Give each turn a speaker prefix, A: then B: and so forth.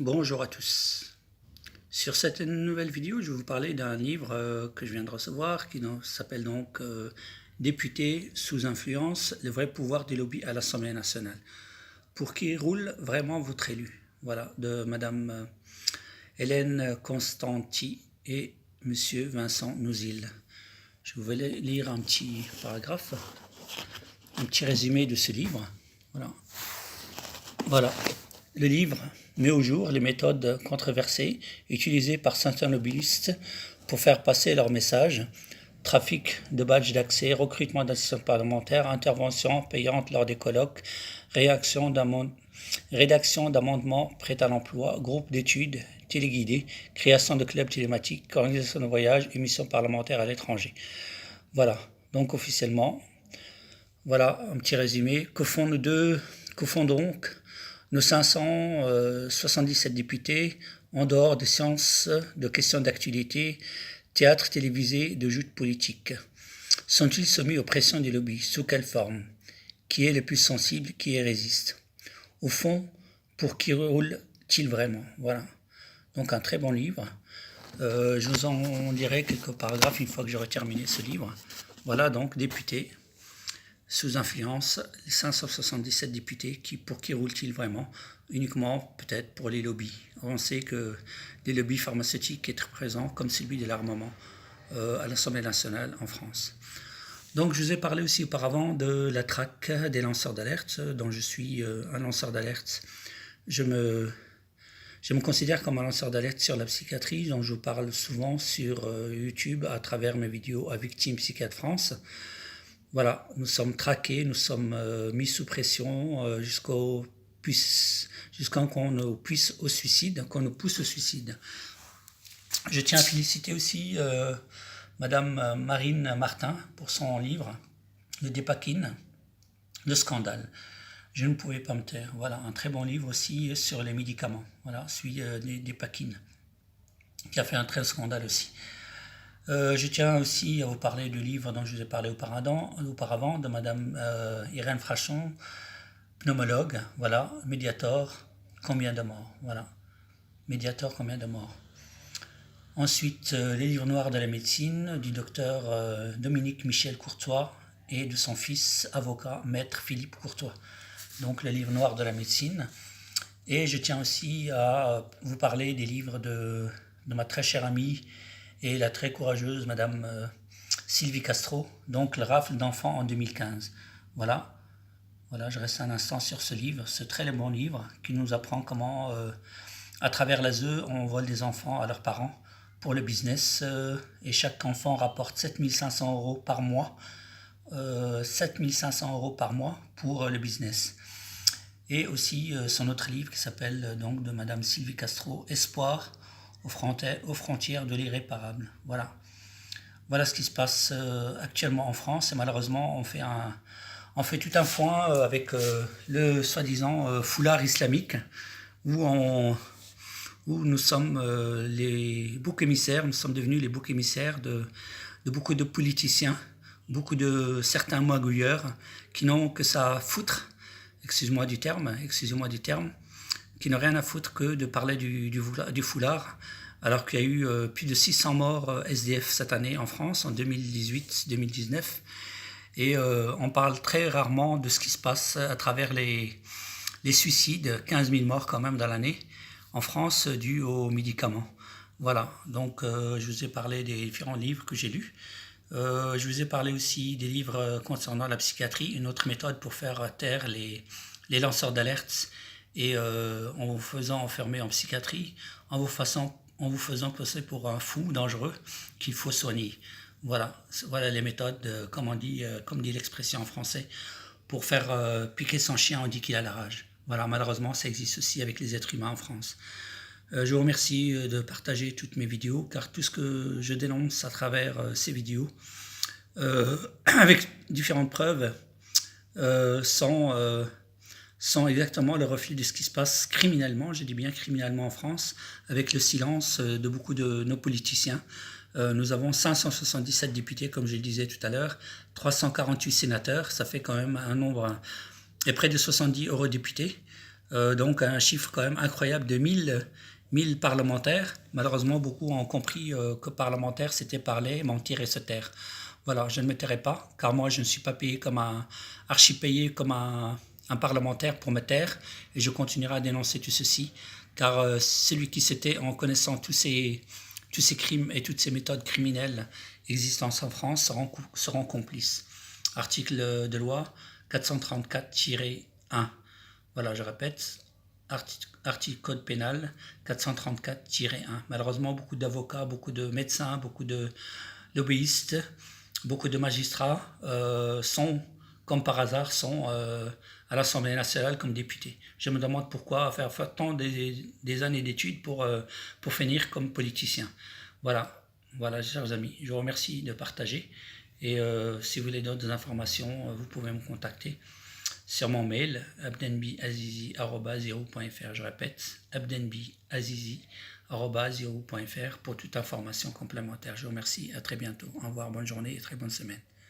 A: Bonjour à tous. Sur cette nouvelle vidéo, je vais vous parler d'un livre que je viens de recevoir qui s'appelle donc Député sous influence, le vrai pouvoir des lobbies à l'Assemblée nationale. Pour qui roule vraiment votre élu? Voilà, de Madame Hélène Constanti et Monsieur Vincent Nouzil. Je vais lire un petit paragraphe, un petit résumé de ce livre. Voilà. Le livre met au jour les méthodes controversées utilisées par certains lobbyistes pour faire passer leur message: trafic de badges d'accès, recrutement d'assistants parlementaires, interventions payantes lors des colloques, rédaction d'amendements prêts à l'emploi, groupes d'études téléguidés, création de clubs télématiques, organisation de voyages, émissions parlementaires à l'étranger. Voilà, donc officiellement, voilà un petit résumé. Que font donc nos 577 députés en dehors des séances de questions d'actualité, théâtre télévisé, de joutes politiques? Sont-ils soumis aux pressions des lobbies? Sous quelle forme? Qui est le plus sensible? Qui y résiste? Au fond, pour qui roule-t-il vraiment? Voilà. Donc un très bon livre. Je vous en dirai quelques paragraphes une fois que j'aurai terminé ce livre. Voilà donc, député sous influence, les 577 députés, pour qui roulent-ils vraiment? Uniquement peut-être pour les lobbies. On sait que les lobbies pharmaceutiques sont présents, comme celui de l'armement, à l'Assemblée nationale en France. Donc je vous ai parlé aussi auparavant de la traque des lanceurs d'alerte, dont je suis un lanceur d'alerte. Je me considère comme un lanceur d'alerte sur la psychiatrie, dont je parle souvent sur YouTube à travers mes vidéos avec Team Psychiatre France. Voilà, nous sommes traqués, nous sommes mis sous pression jusqu'à qu'on nous pousse au suicide, Je tiens à féliciter aussi Madame Marine Martin pour son livre, Le Dépakine, le scandale. Je ne pouvais pas me taire. Voilà, un très bon livre aussi sur les médicaments. Voilà, celui des Dépakine, qui a fait un très scandale aussi. Je tiens aussi à vous parler du livre dont je vous ai parlé auparavant de Madame Irène Frachon, pneumologue, voilà, Mediator, combien de morts, voilà, Mediator, combien de morts. Ensuite, les livres noirs de la médecine du docteur Dominique Michel Courtois et de son fils avocat, maître Philippe Courtois. Donc, les livres noirs de la médecine. Et je tiens aussi à vous parler des livres de ma très chère amie et la très courageuse Madame Sylvie Castro, donc le rafle d'enfants en 2015. Voilà, je reste un instant sur ce livre, ce très bon livre qui nous apprend comment, à travers l'ASE, on vole des enfants à leurs parents pour le business, et chaque enfant rapporte 7500 € par mois, 7500 € par mois pour le business. Et aussi son autre livre qui s'appelle donc de Madame Sylvie Castro, Espoir aux frontières de l'irréparable. Voilà ce qui se passe actuellement en France, et malheureusement on fait tout un foin avec le soi-disant foulard islamique, où nous sommes les boucs émissaires, nous sommes devenus les boucs émissaires de beaucoup de politiciens, beaucoup de certains magouilleurs qui n'ont que ça à foutre, excusez-moi du terme, qui n'ont rien à foutre que de parler du foulard, alors qu'il y a eu plus de 600 morts SDF cette année en France, en 2018-2019, et on parle très rarement de ce qui se passe à travers les suicides, 15 000 morts quand même dans l'année, en France, dus aux médicaments. Voilà, donc je vous ai parlé des différents livres que j'ai lus. Je vous ai parlé aussi des livres concernant la psychiatrie, une autre méthode pour faire taire les lanceurs d'alerte, et en vous faisant enfermer en psychiatrie, en vous faisant passer pour un fou dangereux qu'il faut soigner. Voilà les méthodes, comme dit l'expression en français, pour faire piquer son chien, on dit qu'il a la rage. Voilà, malheureusement, ça existe aussi avec les êtres humains en France. Je vous remercie de partager toutes mes vidéos, car tout ce que je dénonce à travers ces vidéos, avec différentes preuves, sont exactement le reflet de ce qui se passe criminellement, je dis bien criminellement en France, avec le silence de beaucoup de nos politiciens. Nous avons 577 députés, comme je le disais tout à l'heure, 348 sénateurs, ça fait quand même un nombre, et près de 70 eurodéputés. Donc un chiffre quand même incroyable de 1000 parlementaires. Malheureusement, beaucoup ont compris que parlementaire, c'était parler, mentir et se taire. Voilà, je ne me tairai pas, car moi, je ne suis pas payé comme archi-payé comme un parlementaire pour me taire, et je continuerai à dénoncer tout ceci, car celui qui s'était, en connaissant tous ces crimes et toutes ces méthodes criminelles existant en France, seront complices. Article de loi 434-1. Voilà, je répète, article code pénal 434-1. Malheureusement, beaucoup d'avocats, beaucoup de médecins, beaucoup de lobbyistes, beaucoup de magistrats sont, comme par hasard, sont à l'Assemblée nationale comme députés. Je me demande pourquoi faire tant des années d'études pour finir comme politicien. Voilà, voilà, chers amis, je vous remercie de partager. Et si vous voulez d'autres informations, vous pouvez me contacter sur mon mail abdenbiazizi@yahoo.fr. Je répète, abdenbiazizi@yahoo.fr pour toute information complémentaire. Je vous remercie, à très bientôt. Au revoir, bonne journée et très bonne semaine.